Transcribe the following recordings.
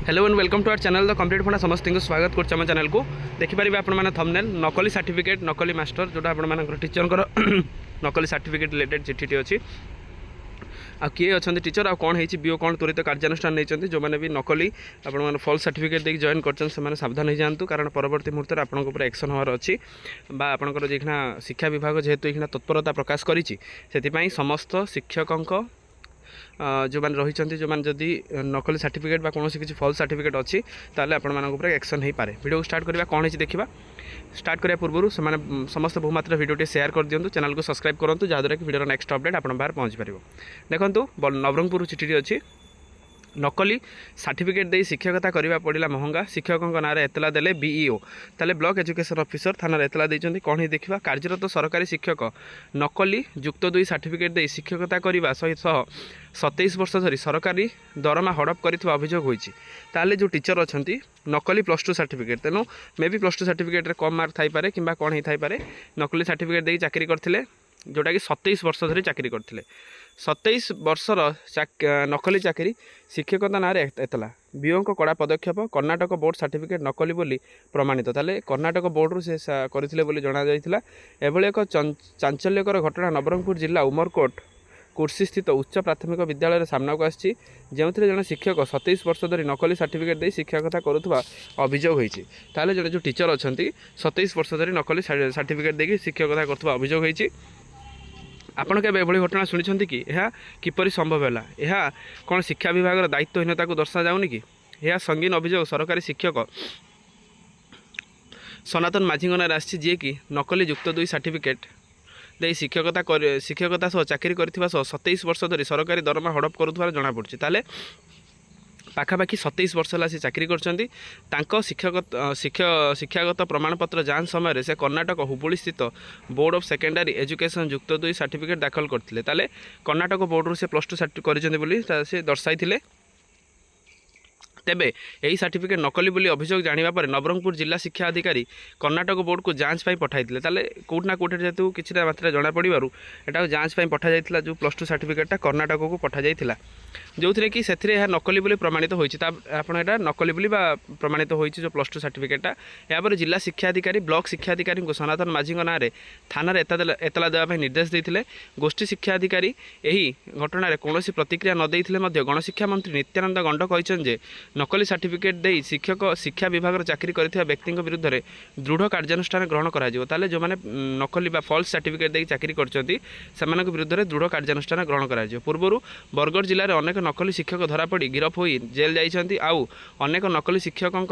Hello and welcome to our channel the complete funda समस्त को स्वागत कर चैनल को देखिपारे आपण थंबनेल नकली सर्टिफिकेट नकली मास्टर जोटा आप टीचर नकली सर्टिफिकेट रिलेटेड चिट्ठी अच्छी आ किए अच्छा टीचर आ कौन है बीओ कौन त्वरित कार्यानुष्ठान नहीं जो मैंने भी नकली आप फॉल्स सर्टिफिकेट देख जॉइन कर सावधान हो जातु कारण परवर्त मुहूर्त में आपंक एक्शन होवार अच्छी आपंकर जो शिक्षा विभाग जेहेतु तत्परता प्रकाश करी समस्त शिक्षकों जो मैंने रही जो मैंने जदि नकली सर्टिफिकेट कौन किसी फॉल्स सर्टिफिकेट अच्छी ताले आपण एक्शन हो पारे वीडियो स्टार्ट करवा कौन है देखा स्टार्ट करने पूर्व से समस्त बहुमात्रा वीडियो शेयर कर दिंतु चैनल को सब्सक्राइब करूँ जहाँद्वारा कि वीडियो नेक्स्ट अपडेट आप बाहर पहुँच पार देखो नवरंगपुर चिठी अच्छी नकली सर्टिफिकेट दे शिक्षकता करने पड़ा महंगा शिक्षकों नाँ एतला देले बीईओ ताले ब्लॉक एजुकेशन ऑफिसर थाना एतला देते कौन ही देखा कार्यरत सरकारी शिक्षक नकली युक्त 2 सर्टिफिकेट दे शिक्षकता करने सहित 27 वर्ष धरी सरकारी दरमा हड़प कर अभियोग होती ताले जो टीचर अच्छा नकली +2 सर्टिफिकेट तेणु मे भी +2 सर्टिफिकेट कम मार्क थाईपे कि कौन ही थाईपे नकली सर्टिफिकेट दे चाकरी करते जोटा कि 27 वर्ष धरी चाकरी करते 27 वर्षर नकली चाकरी शिक्षकता नाँ एतला बीओ को कड़ा पदक्षेप कर्णाटक बोर्ड सर्टिफिकेट नकली बोली प्रमाणित ताले कर्णाटक बोर्ड से करथिले बोली जणा जायथिला एभले एक चांचल्यकर घटना नवरंगपुर जिला उमरकोट कुर्सी स्थित उच्च प्राथमिक विद्यालय सामना को आसी जो जड़े शिक्षक 27 वर्ष धरी नकली सर्टिफिकेट दे शिक्षकता करुवा अभियोग होती ताले जड़े जो टीचर अच्छा 27 वर्ष धरी नकली सर्टिफिकेट देकी शिक्षकता करुवा अभियोग होती आपण के घटना शुणी कि यह किपर संभव है यह कौन शिक्षा विभाग दायित्वहीनता को दर्शा जाऊनी कि यह संगीन अभियोग सरकारी शिक्षक सनातन माझी नार आसी कि नकली युक्त 2 सर्टिफिकेट दे शिक्षकता सह चाकरी कर 27 वर्ष धरी सरकारी दरमा हड़प करुवार जमापड़ी ताले पाखापाखि 27 वर्ष है चाकरी कर शिक्षागत प्रमाणपत्र जांच समय से कर्णाटक हुबली स्थित बोर्ड ऑफ सेकेंडरी एजुकेशन युक्त 2 सर्टिफिकेट दाखल करते ताले कर्णाटक बोर्ड से +2 कर दर्शाई तेबे यही सर्टिफिकेट नकली बोली अभियोग जानिबा पर नवरंगपुर जिला शिक्षा अधिकारी कर्णाटक बोर्ड को जांच पाई पठाइथिले ताले कोठना कोठे जेतु किछिटा मात्रा जणा पड़िबारु एटा जांच पाई पठा जाइथिला जो +2 सर्टिफिकेटटा कर्णाटक को पठा जाइथिला जो थी कि से नकली बोली प्रमाणित होइछि आपण एटा नकली बोली बा प्रमाणित होइछि जो +2 सर्टिफिकेटटा या पर जिला शिक्षा अधिकारी ब्लॉक शिक्षा अधिकारी को सनातन माझी नाँ थाना एतला देवा निर्देश देते गोष्ठी शिक्षा अधिकारी यही घटना कौन प्रतिक्रिया न देते गणशिक्षा मंत्री नित्यानंद गंड कहते नकली सर्टिफिकेट दे शिक्षक शिक्षा विभाग चाकरी कर व्यक्ति विरुद्ध में दृढ़ कार्यानुष्ठान ग्रहण कर जो मैंने नकली फॉल्स सर्टिफिकेट दे चाकरी कर विरुद्ध में दृढ़ कार्यानुष्ठान ग्रहण कर पूर्व बरगढ़ जिले में अनेक नकली शिक्षक धरापड़ गिरफ हो जेल जाइछन्ति आउ अनेक नकली शिक्षकों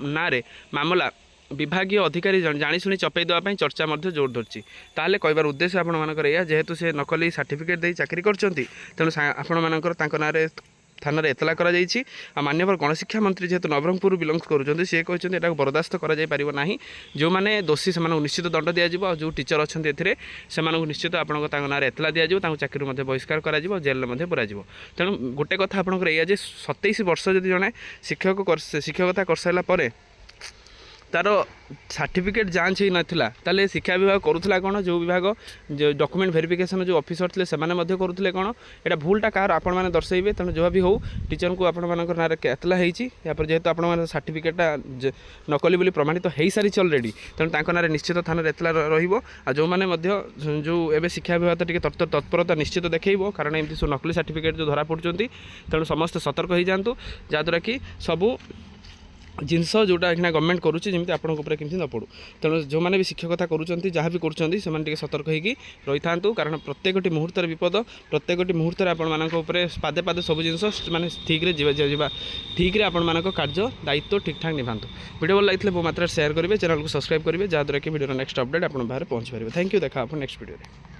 नाँ मामला विभागीय अधिकारी जाशुणी चपई देवाई चर्चा जोर धरती ताले कहबार उद्देश्य आपर या जेहेतु से नकली सर्टिफिकेट दे चाकरी तेणु आपण नाँ थाना एतला करा माननीय गणशिक्षा मंत्री जेहेतु नवरंगपुर बिलंग्स करुँच सी कहते हैं बरदास्त करा जो मैंने दोषी से निश्चित दंड दिज्व जो टीचर अच्छा से निश्चित आपको नाँ एतला दिज्व चाकरी बहिष्कार कर जेल में पुरा तेणु गोटे कथा आपंकर या 27 वर्ष जब जड़े शिक्षकता कर सारापर तार सर्टिफिकेट जांच ही नाला ताले शिक्षा विभाग करूला कौन जो विभाग जो डॉक्यूमेंट वेरिफिकेशन जो ऑफिसर थे से करुले कौन यहाँ भूलटा कार आपण मैंने दर्शाइबे तेणु जो भी हो टीचर को आपण नाँ एतला होपर जेहेतु आप सर्टिफिकेटा नकली बोली प्रमाणित हो सारी अलरेडी तेणु नाँ निश्चित थाना एतला जो मैंने जो एवं शिक्षा विभाग टे तत्परता निश्चित देखो कारण एमती सब नकली सर्टिफिकेट जो धरा पड़ुंट तेणु समस्त सतर्क हो जातु जहाँद्वारा कि सबू जिनस जोटा एखना गवर्नमेंट करुच्ची जमी आपंक कमी न पड़ू तेणु जो मैंने भी शिक्षकता करुँच जहाँ भी कर सतर्क होगी रही था कारण प्रत्येक मुहूर्त विपद प्रत्येक मुहूर्त आपरे पादे पादे सब जिनस माने ठीक ठीक आपण कार्य दायित्व ठीक ठाक निभातु वीडियो भल लगे बहुत मात्रा शेयर करेंगे चैनल को सब्सक्राइब करेंगे जहाँद्वारा कि वीडियो नेक्स्ट अपडेट आप बाहर पहुँच पारे थैंक यू देखा आप नेक्स्ट वीडियो।